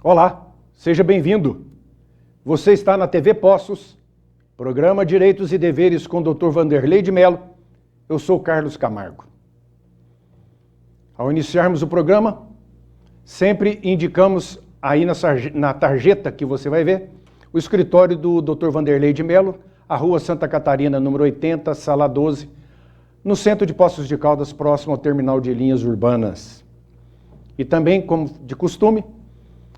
Olá, seja bem-vindo. Você está na TV Poços, programa Direitos e Deveres com o Dr. Vanderlei de Mello. Eu sou Carlos Camargo. Ao iniciarmos o programa, sempre indicamos aí na tarjeta que você vai ver, o escritório do Dr. Vanderlei de Mello, a Rua Santa Catarina, número 80, Sala 12, no centro de Poços de Caldas, próximo ao terminal de linhas urbanas. E também, como de costume,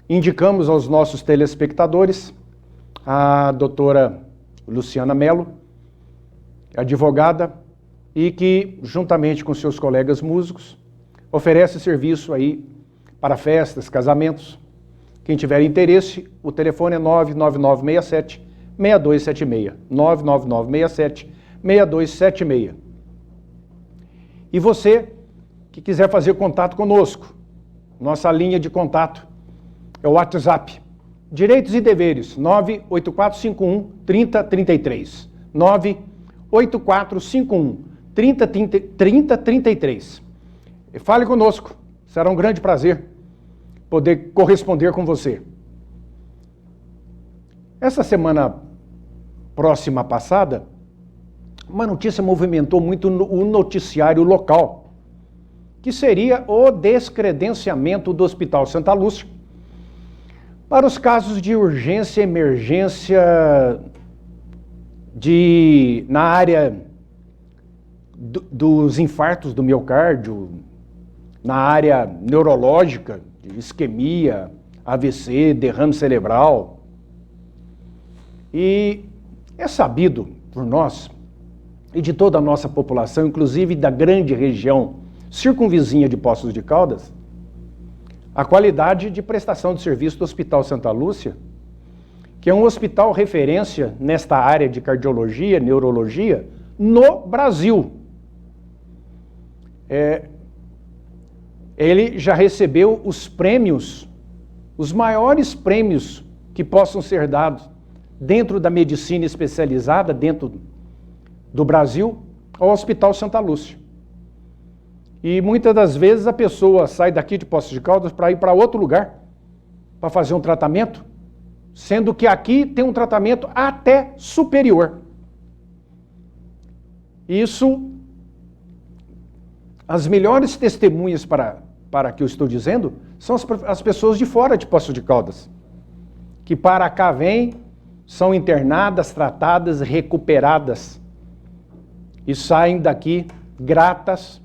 indicamos aos nossos telespectadores a doutora Luciana Mello, advogada, e que, juntamente com seus colegas músicos, oferece serviço aí para festas, casamentos. Quem tiver interesse, o telefone é 99967-6276. 99967-6276. E você que quiser fazer contato conosco, nossa linha de contato é o WhatsApp. Direitos e Deveres, 98451-3033. 98451-3033. Fale conosco, será um grande prazer poder corresponder com você. Essa semana próxima passada, uma notícia movimentou muito o noticiário local, que seria o descredenciamento do Hospital Santa Lúcia para os casos de urgência e emergência na área dos infartos do miocárdio, na área neurológica, de isquemia, AVC, derrame cerebral. E é sabido por nós e de toda a nossa população, inclusive da grande região circunvizinha de Poços de Caldas, a qualidade de prestação de serviço do Hospital Santa Lúcia, que é um hospital referência nesta área de cardiologia, neurologia, no Brasil. Ele já recebeu os prêmios, os maiores prêmios que possam ser dados dentro da medicina especializada, dentro do Brasil, ao Hospital Santa Lúcia. E muitas das vezes a pessoa sai daqui de Poços de Caldas para ir para outro lugar, para fazer um tratamento, sendo que aqui tem um tratamento até superior. Isso, as melhores testemunhas para que eu estou dizendo, são as pessoas de fora de Poços de Caldas, que para cá vêm, são internadas, tratadas, recuperadas, e saem daqui gratas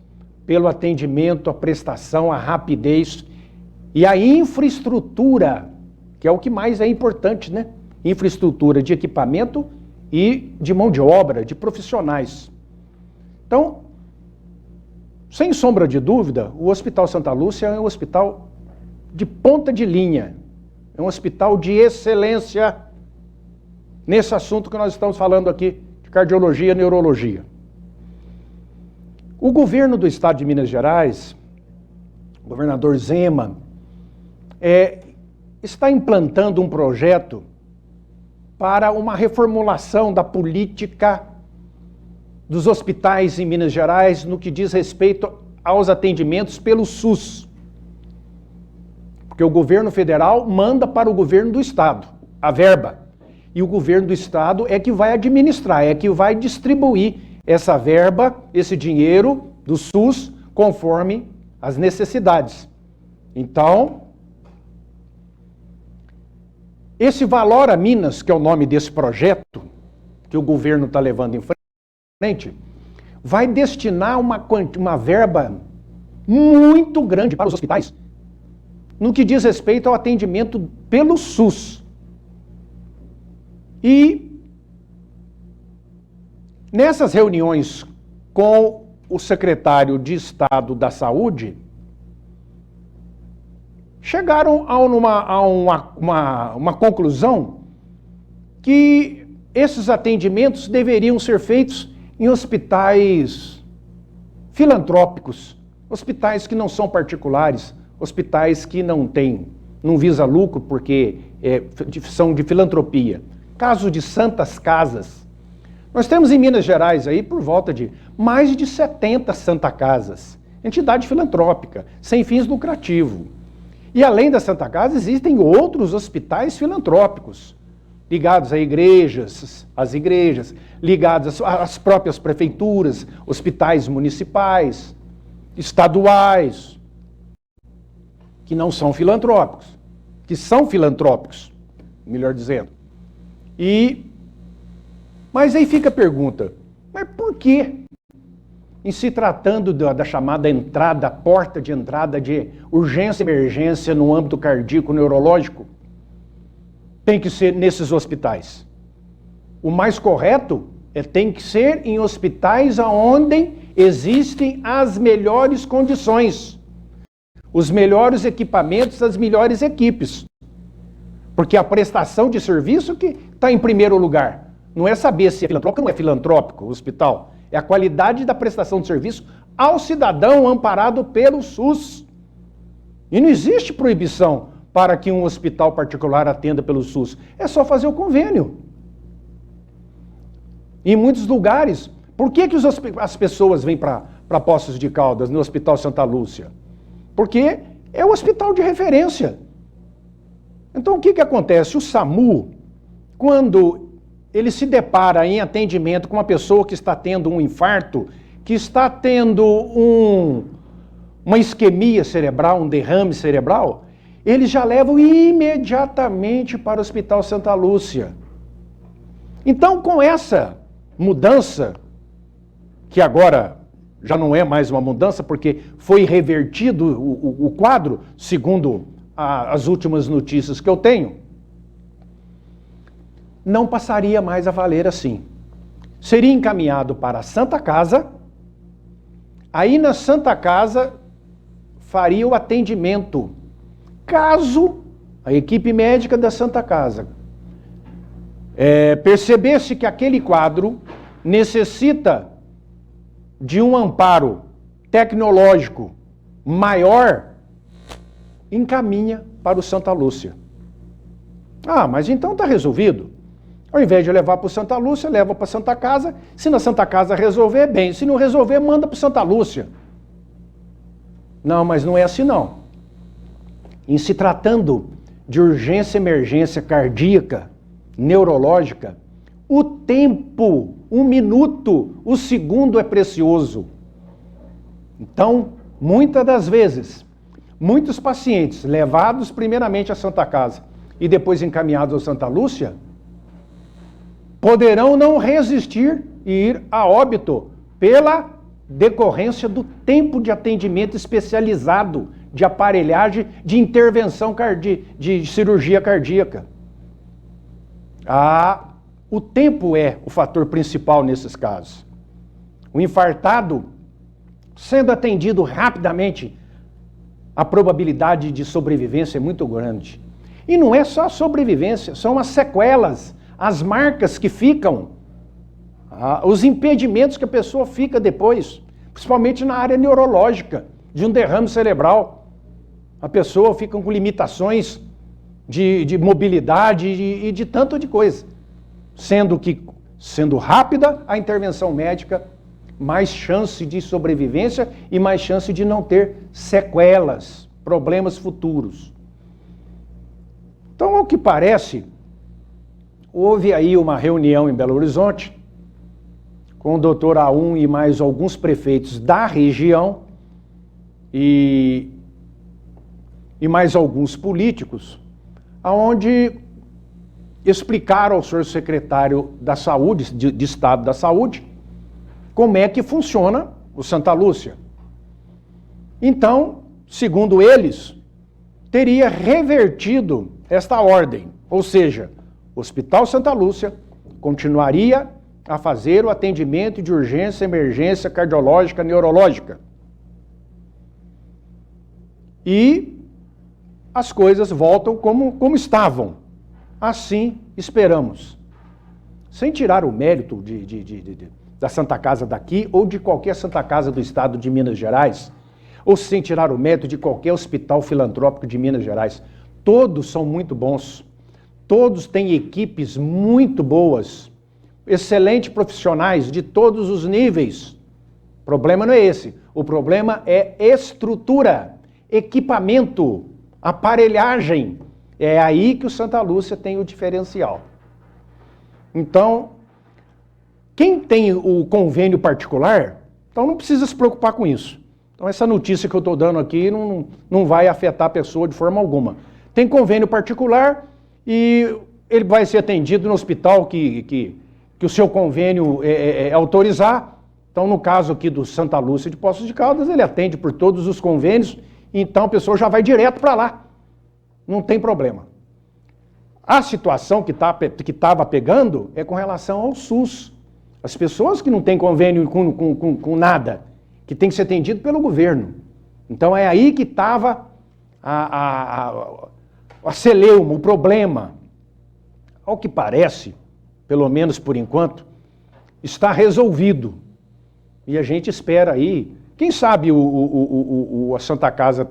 pelo atendimento, a prestação, a rapidez e a infraestrutura, que é o que mais é importante, né? Infraestrutura de equipamento e de mão de obra, de profissionais. Então, sem sombra de dúvida, o Hospital Santa Lúcia é um hospital de ponta de linha, é um hospital de excelência nesse assunto que nós estamos falando aqui, de cardiologia e neurologia. O governo do estado de Minas Gerais, o governador Zema, está implantando um projeto para uma reformulação da política dos hospitais em Minas Gerais no que diz respeito aos atendimentos pelo SUS. Porque o governo federal manda para o governo do estado a verba. E o governo do estado é que vai administrar, é que vai distribuir essa verba, esse dinheiro do SUS, conforme as necessidades. Então, esse Valor a Minas, que é o nome desse projeto, que o governo está levando em frente, vai destinar uma verba muito grande para os hospitais, no que diz respeito ao atendimento pelo SUS. E nessas reuniões com o secretário de Estado da Saúde, chegaram a uma conclusão que esses atendimentos deveriam ser feitos em hospitais filantrópicos, hospitais que não são particulares, hospitais que não visa lucro porque são de filantropia. Caso de santas casas. Nós temos em Minas Gerais aí por volta de mais de 70 Santa Casas, entidade filantrópica, sem fins lucrativos. E além da Santa Casa, existem outros hospitais filantrópicos, ligados a igrejas, ligados às próprias prefeituras, hospitais municipais, estaduais, que não são filantrópicos, que são filantrópicos, melhor dizendo. Mas aí fica a pergunta, mas por que, em se tratando da chamada entrada, porta de entrada de urgência e emergência no âmbito cardíaco neurológico, tem que ser nesses hospitais? O mais correto tem que ser em hospitais onde existem as melhores condições, os melhores equipamentos, as melhores equipes. Porque a prestação de serviço que está em primeiro lugar. Não é saber se é filantrópico ou não é filantrópico o hospital. É a qualidade da prestação de serviço ao cidadão amparado pelo SUS. E não existe proibição para que um hospital particular atenda pelo SUS. É só fazer o convênio. Em muitos lugares, por que as pessoas vêm para Poços de Caldas, no Hospital Santa Lúcia? Porque é o hospital de referência. Então o que acontece? O SAMU, quando ele se depara em atendimento com uma pessoa que está tendo um infarto, que está tendo uma isquemia cerebral, um derrame cerebral, eles já levam imediatamente para o Hospital Santa Lúcia. Então, com essa mudança, que agora já não é mais uma mudança, porque foi revertido o quadro, segundo as últimas notícias que eu tenho, não passaria mais a valer assim. Seria encaminhado para a Santa Casa, aí na Santa Casa faria o atendimento. Caso a equipe médica da Santa Casa percebesse que aquele quadro necessita de um amparo tecnológico maior, encaminha para o Santa Lúcia. Ah, mas então está resolvido. Ao invés de levar para o Santa Lúcia, leva para a Santa Casa. Se na Santa Casa resolver, bem. Se não resolver, manda para o Santa Lúcia. Não, mas não é assim não. Em se tratando de urgência e emergência cardíaca, neurológica, o tempo, um minuto, o segundo é precioso. Então, muitas das vezes, muitos pacientes levados primeiramente à Santa Casa e depois encaminhados ao Santa Lúcia, poderão não resistir e ir a óbito pela decorrência do tempo de atendimento especializado, de aparelhagem, de intervenção de cirurgia cardíaca. O tempo é o fator principal nesses casos. O infartado, sendo atendido rapidamente, a probabilidade de sobrevivência é muito grande. E não é só a sobrevivência, são as sequelas, as marcas que ficam, os impedimentos que a pessoa fica depois, principalmente na área neurológica, de um derrame cerebral. A pessoa fica com limitações de mobilidade e de tanto de coisa. Sendo rápida a intervenção médica, mais chance de sobrevivência e mais chance de não ter sequelas, problemas futuros. Então, ao que parece, houve aí uma reunião em Belo Horizonte com o doutor A1 e mais alguns prefeitos da região e mais alguns políticos, onde explicaram ao senhor secretário da Saúde, de Estado da Saúde, como é que funciona o Santa Lúcia. Então, segundo eles, teria revertido esta ordem, ou seja, o Hospital Santa Lúcia continuaria a fazer o atendimento de urgência e emergência cardiológica, neurológica. E as coisas voltam como estavam. Assim esperamos. Sem tirar o mérito da Santa Casa daqui ou de qualquer Santa Casa do Estado de Minas Gerais, ou sem tirar o mérito de qualquer hospital filantrópico de Minas Gerais. Todos são muito bons. Todos têm equipes muito boas, excelentes profissionais de todos os níveis. O problema não é esse. O problema é estrutura, equipamento, aparelhagem. É aí que o Santa Lúcia tem o diferencial. Então, quem tem o convênio particular, então não precisa se preocupar com isso. Então essa notícia que eu estou dando aqui não vai afetar a pessoa de forma alguma. Tem convênio particular e ele vai ser atendido no hospital que o seu convênio autorizar. Então, no caso aqui do Santa Lúcia de Poços de Caldas, ele atende por todos os convênios, então a pessoa já vai direto para lá. Não tem problema. A situação que estava pegando é com relação ao SUS. As pessoas que não têm convênio com nada, que tem que ser atendido pelo governo. Então é aí que estava a celeuma, o problema. Ao que parece, pelo menos por enquanto, está resolvido. E a gente espera aí, quem sabe a Santa Casa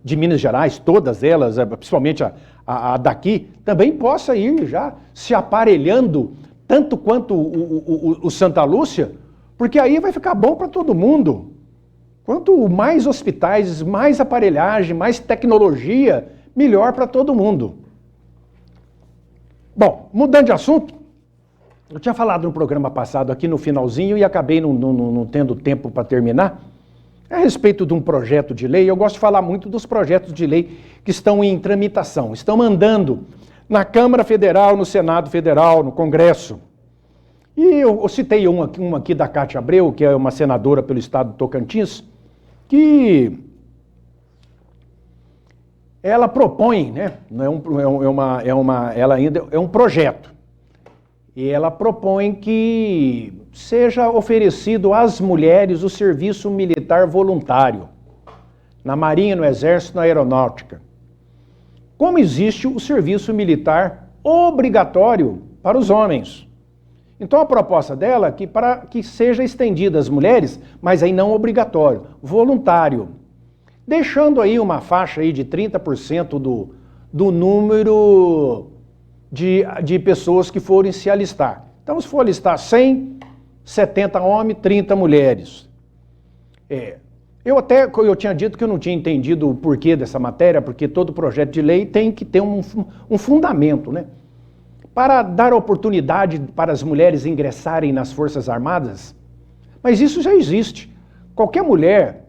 de Minas Gerais, todas elas, principalmente a daqui, também possa ir já se aparelhando, tanto quanto o Santa Lúcia, porque aí vai ficar bom para todo mundo. Quanto mais hospitais, mais aparelhagem, mais tecnologia, melhor para todo mundo. Bom, mudando de assunto, eu tinha falado no programa passado aqui no finalzinho e acabei não tendo tempo para terminar, a respeito de um projeto de lei. Eu gosto de falar muito dos projetos de lei que estão em tramitação, estão andando na Câmara Federal, no Senado Federal, no Congresso. E eu citei um aqui da Cátia Abreu, que é uma senadora pelo estado do Tocantins, que ela propõe, né? Ela ainda é um projeto. E ela propõe que seja oferecido às mulheres o serviço militar voluntário, na Marinha, no Exército, na Aeronáutica. Como existe o serviço militar obrigatório para os homens. Então a proposta dela é que seja estendida às mulheres, mas aí não obrigatório, voluntário. Deixando aí uma faixa aí de 30% do número de pessoas que forem se alistar. Então, se for alistar 100, 70 homens, 30 mulheres. Eu tinha dito que eu não tinha entendido o porquê dessa matéria, porque todo projeto de lei tem que ter um fundamento, né? Para dar oportunidade para as mulheres ingressarem nas Forças Armadas. Mas isso já existe. Qualquer mulher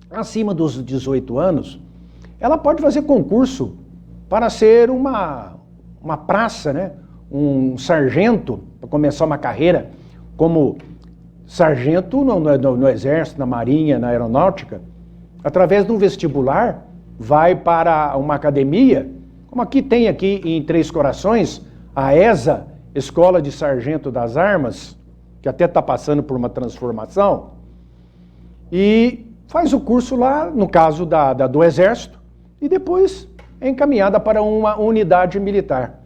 acima dos 18 anos, ela pode fazer concurso para ser uma praça, né? Um sargento, para começar uma carreira como sargento no Exército, na Marinha, na Aeronáutica. Através de um vestibular, vai para uma academia, como tem aqui em Três Corações, a ESA, Escola de Sargento das Armas, que até está passando por uma transformação, e faz o curso lá, no caso do Exército, e depois é encaminhada para uma unidade militar.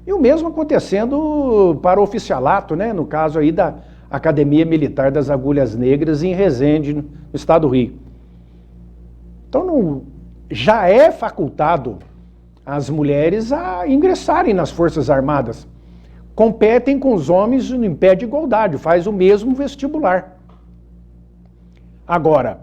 E o mesmo acontecendo para o oficialato, né? No caso aí da Academia Militar das Agulhas Negras em Resende, no estado do Rio. Então já é facultado as mulheres a ingressarem nas Forças Armadas. Competem com os homens em pé de igualdade, faz o mesmo vestibular. Agora,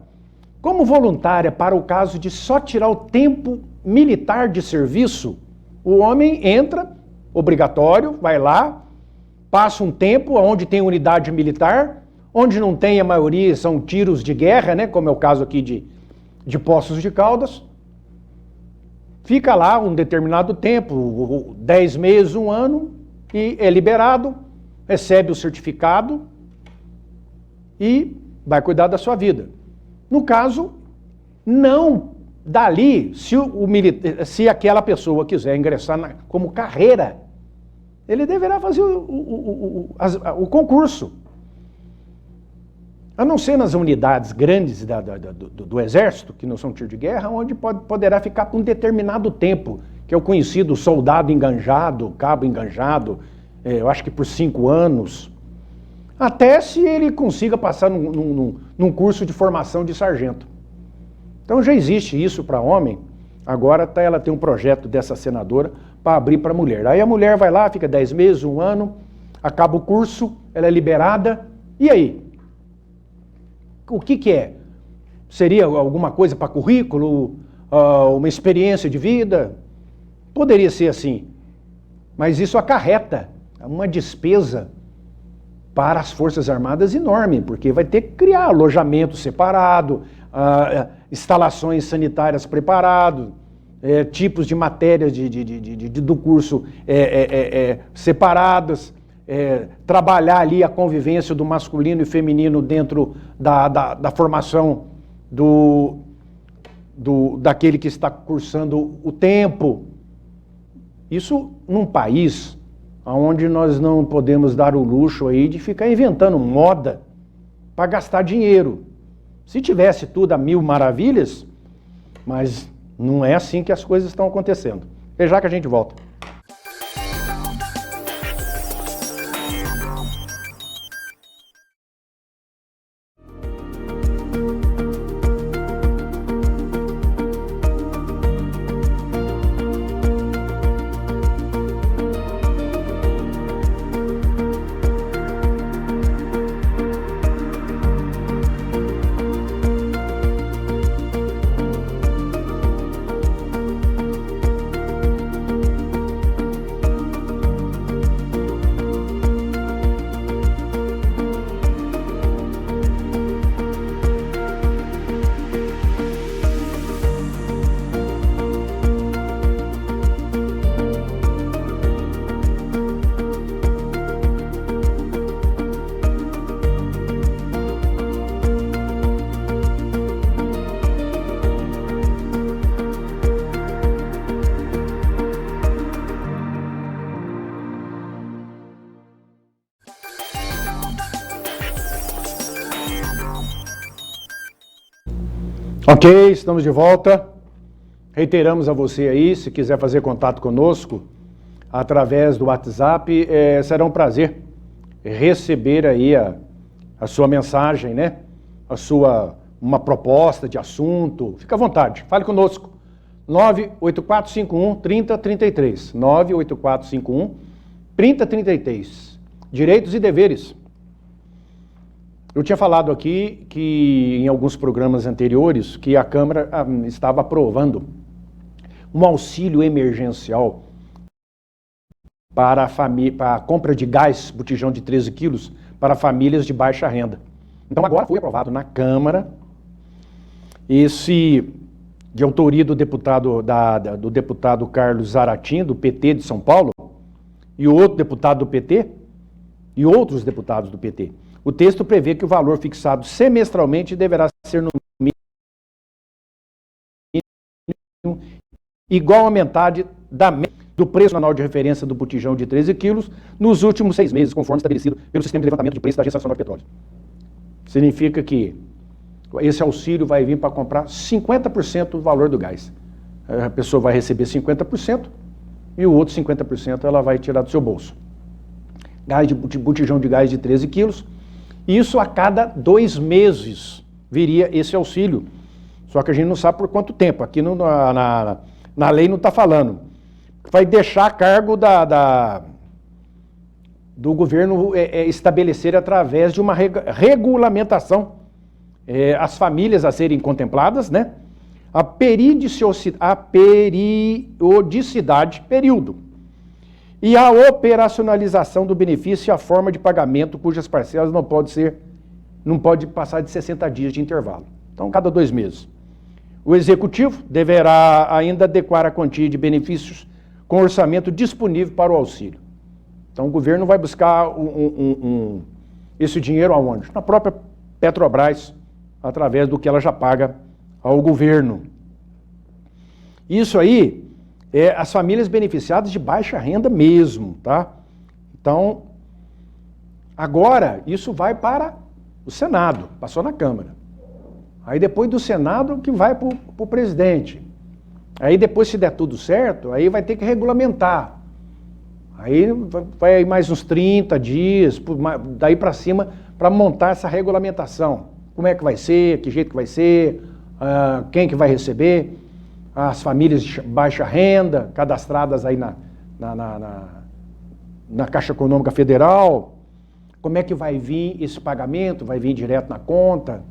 como voluntária para o caso de só tirar o tempo militar de serviço, o homem entra, obrigatório, vai lá, passa um tempo onde tem unidade militar, onde não tem a maioria são tiros de guerra, né, como é o caso aqui de Poços de Caldas, fica lá um determinado tempo, 10 meses, 1 ano, e é liberado, recebe o certificado e vai cuidar da sua vida. No caso, não dali, se aquela pessoa quiser ingressar como carreira, ele deverá fazer o concurso. A não ser nas unidades grandes do Exército, que não são tiro de guerra, onde poderá ficar por um determinado tempo, que é o conhecido soldado enganjado, cabo enganjado, eu acho que por 5 anos, até se ele consiga passar num curso de formação de sargento. Então já existe isso para homem, agora ela tem um projeto dessa senadora para abrir para mulher. Aí a mulher vai lá, fica 10 meses, 1 ano, acaba o curso, ela é liberada, e aí? O que é? Seria alguma coisa para currículo? uma experiência de vida. Poderia ser assim, mas isso acarreta uma despesa para as Forças Armadas enorme, porque vai ter que criar alojamento separado, instalações sanitárias preparadas, tipos de matérias do curso separadas, trabalhar ali a convivência do masculino e feminino dentro da formação daquele que está cursando o tempo. Isso num país onde nós não podemos dar o luxo aí de ficar inventando moda para gastar dinheiro. Se tivesse tudo a mil maravilhas, mas não é assim que as coisas estão acontecendo. É já que a gente volta. Ok, estamos de volta. Reiteramos a você aí, se quiser fazer contato conosco através do WhatsApp, será um prazer receber aí a sua mensagem, né? Uma proposta de assunto. Fica à vontade, fale conosco. 98451-3033. 98451-3033. Direitos e deveres. Eu tinha falado aqui que em alguns programas anteriores que a Câmara estava aprovando um auxílio emergencial para a compra de gás, botijão de 13 quilos, para famílias de baixa renda. Então agora foi aprovado na Câmara, esse de autoria do deputado Carlos Zaratin, do PT de São Paulo, e outro deputado do PT, e outros deputados do PT. O texto prevê que o valor fixado semestralmente deverá ser no mínimo igual a metade do preço anual de referência do botijão de 13 quilos nos últimos 6 meses, conforme estabelecido pelo Sistema de Levantamento de Preços da Agência Nacional de Petróleo. Significa que esse auxílio vai vir para comprar 50% do valor do gás. A pessoa vai receber 50% e o outro 50% ela vai tirar do seu bolso. Botijão de gás de 13 quilos. Isso a cada 2 meses viria esse auxílio. Só que a gente não sabe por quanto tempo. Aqui na lei não está falando. Vai deixar a cargo do governo estabelecer através de uma regulamentação as famílias a serem contempladas, né? A periodicidade, período. E a operacionalização do benefício e a forma de pagamento cujas parcelas não pode passar de 60 dias de intervalo. Então, cada 2 meses. O Executivo deverá ainda adequar a quantia de benefícios com orçamento disponível para o auxílio. Então, o governo vai buscar esse dinheiro aonde? Na própria Petrobras, através do que ela já paga ao governo. Isso aí as famílias beneficiadas de baixa renda mesmo, tá? Então, agora isso vai para o Senado, passou na Câmara. Aí depois do Senado que vai para o presidente. Aí depois, se der tudo certo, aí vai ter que regulamentar. Aí vai mais uns 30 dias, daí para cima, para montar essa regulamentação. Como é que vai ser, que jeito que vai ser, quem que vai receber, as famílias de baixa renda, cadastradas aí na Caixa Econômica Federal, como é que vai vir esse pagamento, vai vir direto na conta,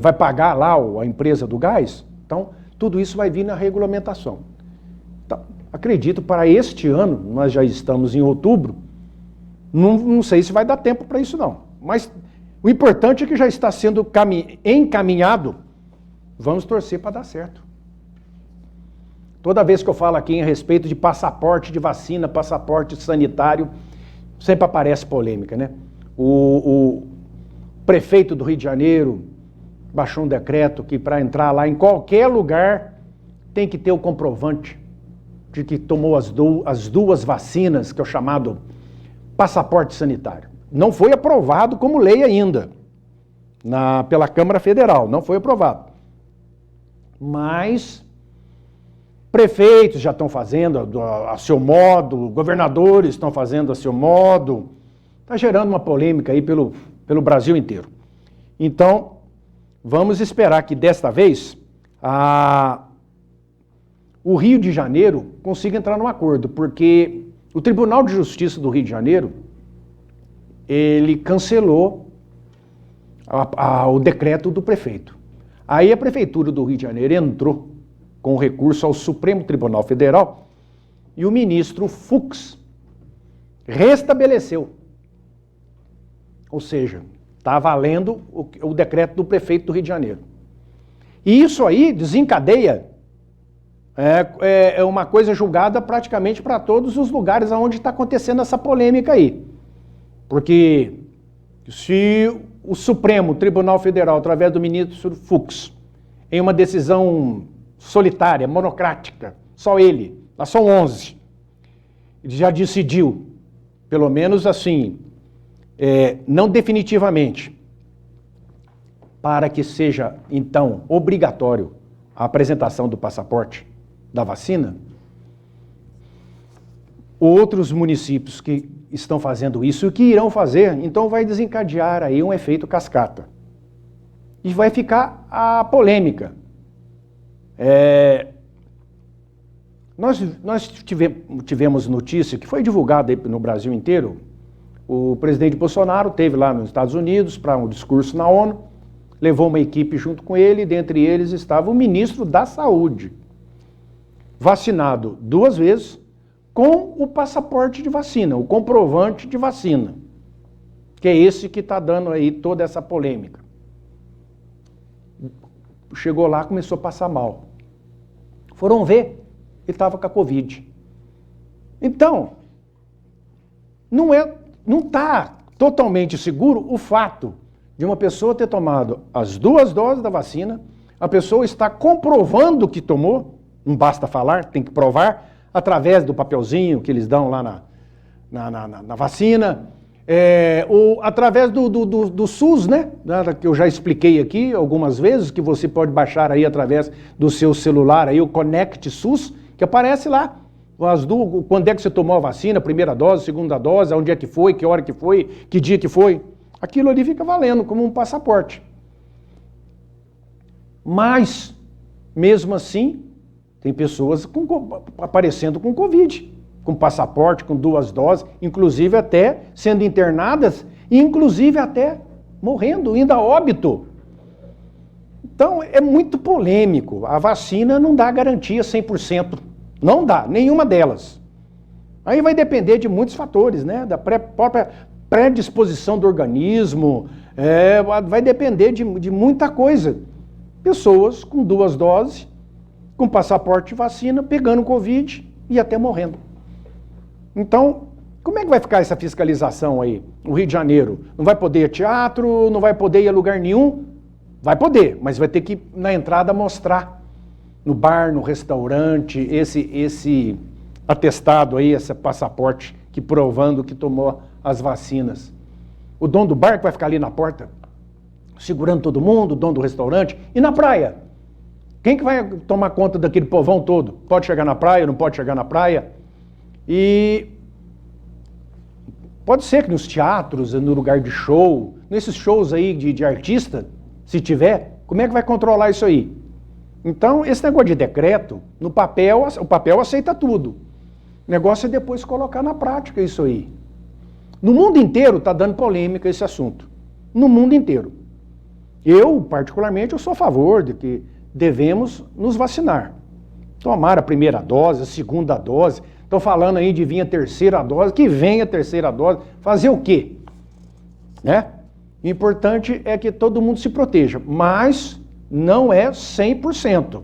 vai pagar lá a empresa do gás? Então, Tudo isso vai vir na regulamentação. Então, acredito, para este ano, nós já estamos em outubro, não sei se vai dar tempo para isso não. Mas o importante é que já está sendo encaminhado, vamos torcer para dar certo. Toda vez que eu falo aqui a respeito de passaporte de vacina, passaporte sanitário, sempre aparece polêmica, né? O prefeito do Rio de Janeiro baixou um decreto que para entrar lá em qualquer lugar tem que ter o comprovante de que tomou as duas vacinas, que é o chamado passaporte sanitário. Não foi aprovado como lei ainda pela Câmara Federal, não foi aprovado. Mas prefeitos já estão fazendo a seu modo, governadores estão fazendo a seu modo, está gerando uma polêmica aí pelo Brasil inteiro. Então, vamos esperar que desta vez o Rio de Janeiro consiga entrar num acordo, porque o Tribunal de Justiça do Rio de Janeiro, ele cancelou o decreto do prefeito. Aí a Prefeitura do Rio de Janeiro entrou com recurso ao Supremo Tribunal Federal e o ministro Fux restabeleceu. Ou seja, está valendo o decreto do prefeito do Rio de Janeiro. E isso aí desencadeia uma coisa julgada praticamente para todos os lugares onde está acontecendo essa polêmica aí. Porque se o Supremo Tribunal Federal, através do ministro Fux, em uma decisão solitária, monocrática, só ele, lá são 11, ele já decidiu, pelo menos assim, não definitivamente, para que seja, então, obrigatório a apresentação do passaporte da vacina, outros municípios que estão fazendo isso e que irão fazer, então vai desencadear aí um efeito cascata. E vai ficar a polêmica. Nós tivemos notícia que foi divulgada aí no Brasil inteiro. O presidente Bolsonaro esteve lá nos Estados Unidos para um discurso na ONU, levou uma equipe junto com ele, e dentre eles estava o ministro da Saúde, vacinado 2 vezes, com o passaporte de vacina, o comprovante de vacina, que é esse que está dando aí toda essa polêmica. Chegou lá, começou a passar mal. Foram ver, ele estava com a Covid. Então, não está totalmente seguro o fato de uma pessoa ter tomado as 2 doses da vacina, a pessoa está comprovando que tomou, não basta falar, tem que provar, através do papelzinho que eles dão lá na vacina, ou através do SUS, né? Que eu já expliquei aqui algumas vezes, que você pode baixar aí através do seu celular, aí o Connect SUS, que aparece lá, quando é que você tomou a vacina, primeira dose, segunda dose, onde é que foi, que hora que foi, que dia que foi. Aquilo ali fica valendo como um passaporte. Mas, mesmo assim, tem pessoas aparecendo com Covid, com passaporte, com 2 doses, inclusive até sendo internadas, e inclusive até morrendo, indo a óbito. Então, é muito polêmico. A vacina não dá garantia 100%. Não dá, nenhuma delas. Aí vai depender de muitos fatores, né? Da própria predisposição do organismo, vai depender de muita coisa. Pessoas com 2 doses, com passaporte de vacina, pegando Covid e até morrendo. Então, como é que vai ficar essa fiscalização aí? O Rio de Janeiro não vai poder ir a teatro, não vai poder ir a lugar nenhum? Vai poder, mas vai ter que, na entrada, mostrar no bar, no restaurante, esse atestado aí, esse passaporte que provando que tomou as vacinas. O dono do bar que vai ficar ali na porta, segurando todo mundo, o dono do restaurante, e na praia? Quem que vai tomar conta daquele povão todo? Pode chegar na praia, não pode chegar na praia? E pode ser que nos teatros, no lugar de show, nesses shows aí de artista, se tiver, como é que vai controlar isso aí? Então, esse negócio de decreto, no papel, o papel aceita tudo. O negócio é depois colocar na prática isso aí. No mundo inteiro está dando polêmica esse assunto. No mundo inteiro. Eu, particularmente, eu sou a favor de que devemos nos vacinar. Tomar a primeira dose, a segunda dose. Estão falando aí de vir a terceira dose, que venha a terceira dose. Fazer o quê? Né? O importante é que todo mundo se proteja, mas não é 100%.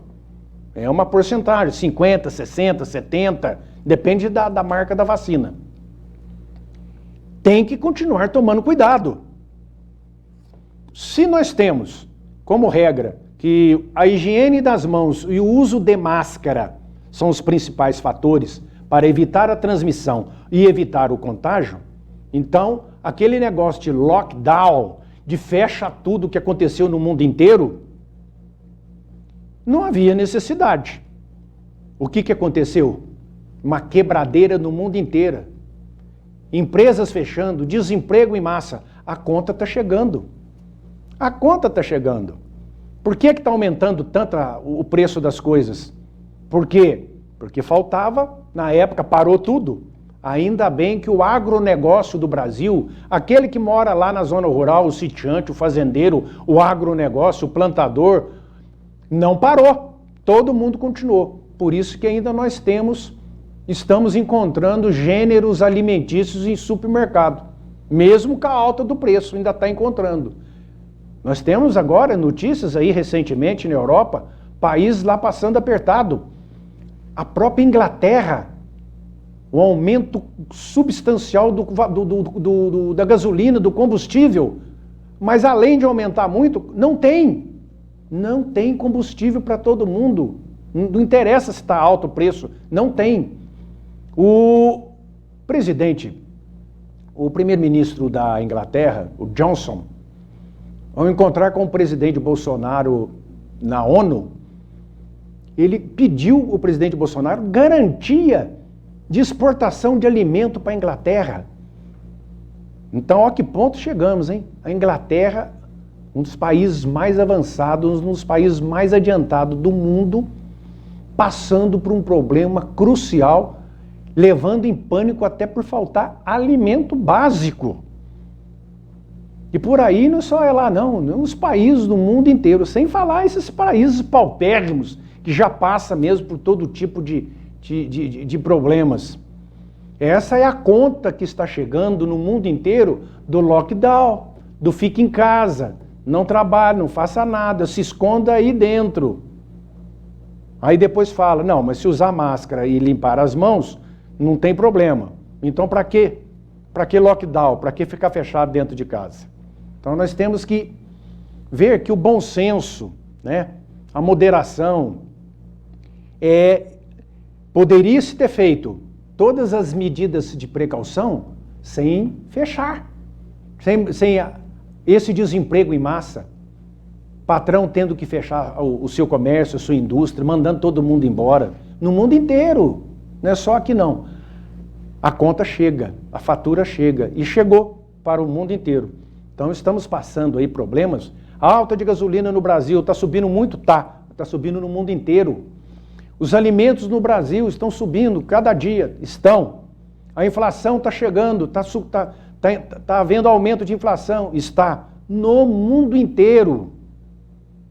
É uma porcentagem, 50%, 60%, 70%, depende da marca da vacina. Tem que continuar tomando cuidado. Se nós temos como regra que a higiene das mãos e o uso de máscara são os principais fatores para evitar a transmissão e evitar o contágio, então aquele negócio de lockdown, de fecha tudo que aconteceu no mundo inteiro, não havia necessidade. O que aconteceu? Uma quebradeira no mundo inteiro. Empresas fechando, desemprego em massa. A conta está chegando. A conta está chegando. Por que está aumentando tanto o preço das coisas? Por quê? Porque faltava, na época parou tudo. Ainda bem que o agronegócio do Brasil, aquele que mora lá na zona rural, o sitiante, o fazendeiro, o agronegócio, o plantador, não parou. Todo mundo continuou. Por isso que ainda nós estamos encontrando gêneros alimentícios em supermercado. Mesmo com a alta do preço, ainda está encontrando. Nós temos agora notícias aí recentemente na Europa, países lá passando apertado. A própria Inglaterra, um aumento substancial da gasolina, do combustível. Mas além de aumentar muito, não tem combustível para todo mundo. Não interessa se está alto o preço, não tem. O primeiro-ministro da Inglaterra, o Johnson, ao encontrar com o presidente Bolsonaro na ONU, ele pediu ao presidente Bolsonaro garantia de exportação de alimento para a Inglaterra. Então, a que ponto chegamos, hein? A Inglaterra, um dos países mais avançados, um dos países mais adiantados do mundo, passando por um problema crucial, levando em pânico até por faltar alimento básico. E por aí não só é lá não, nos países do mundo inteiro, sem falar esses países paupérrimos, que já passa mesmo por todo tipo de problemas. Essa é a conta que está chegando no mundo inteiro do lockdown, do fique em casa, não trabalhe, não faça nada, se esconda aí dentro. Aí depois fala, não, mas se usar máscara e limpar as mãos, não tem problema. Então para quê? Para que lockdown? Para que ficar fechado dentro de casa? Então nós temos que ver que o bom senso, né, a moderação, poderia se ter feito todas as medidas de precaução sem fechar, sem esse desemprego em massa, patrão tendo que fechar o seu comércio, a sua indústria, mandando todo mundo embora, no mundo inteiro, não é só aqui não. A conta chega, a fatura chega, e chegou para o mundo inteiro. Então estamos passando aí problemas. A alta de gasolina no Brasil está subindo muito? Está subindo no mundo inteiro. Os alimentos no Brasil estão subindo cada dia, estão. A inflação está chegando, está havendo aumento de inflação, está no mundo inteiro.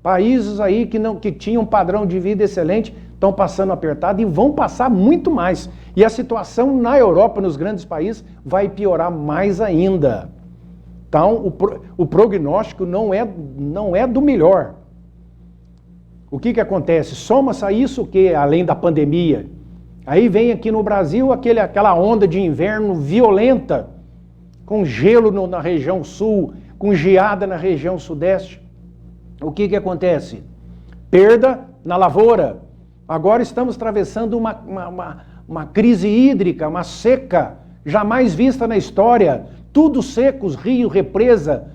Países aí que tinham um padrão de vida excelente estão passando apertado e vão passar muito mais. E a situação na Europa, nos grandes países, vai piorar mais ainda. Então, o prognóstico não é do melhor. O que acontece? Soma-se a isso que, além da pandemia, aí vem aqui no Brasil aquela onda de inverno violenta, com gelo na região sul, com geada na região sudeste. O que acontece? Perda na lavoura. Agora estamos atravessando uma crise hídrica, uma seca jamais vista na história. Tudo seco, rio, represa.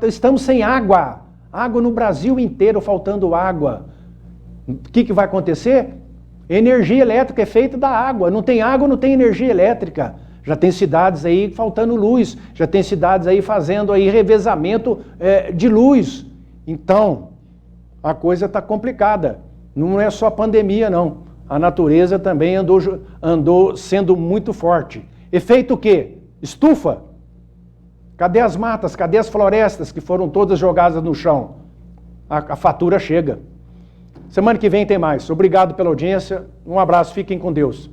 Estamos sem água. Água no Brasil inteiro, faltando água. O que vai acontecer? Energia elétrica é feita da água. Não tem água, não tem energia elétrica. Já tem cidades aí faltando luz. Já tem cidades aí fazendo aí revezamento de luz. Então, a coisa está complicada. Não é só a pandemia, não. A natureza também andou sendo muito forte. Efeito o quê? Estufa. Cadê as matas? Cadê as florestas que foram todas jogadas no chão? A fatura chega. Semana que vem tem mais. Obrigado pela audiência. Um abraço, fiquem com Deus.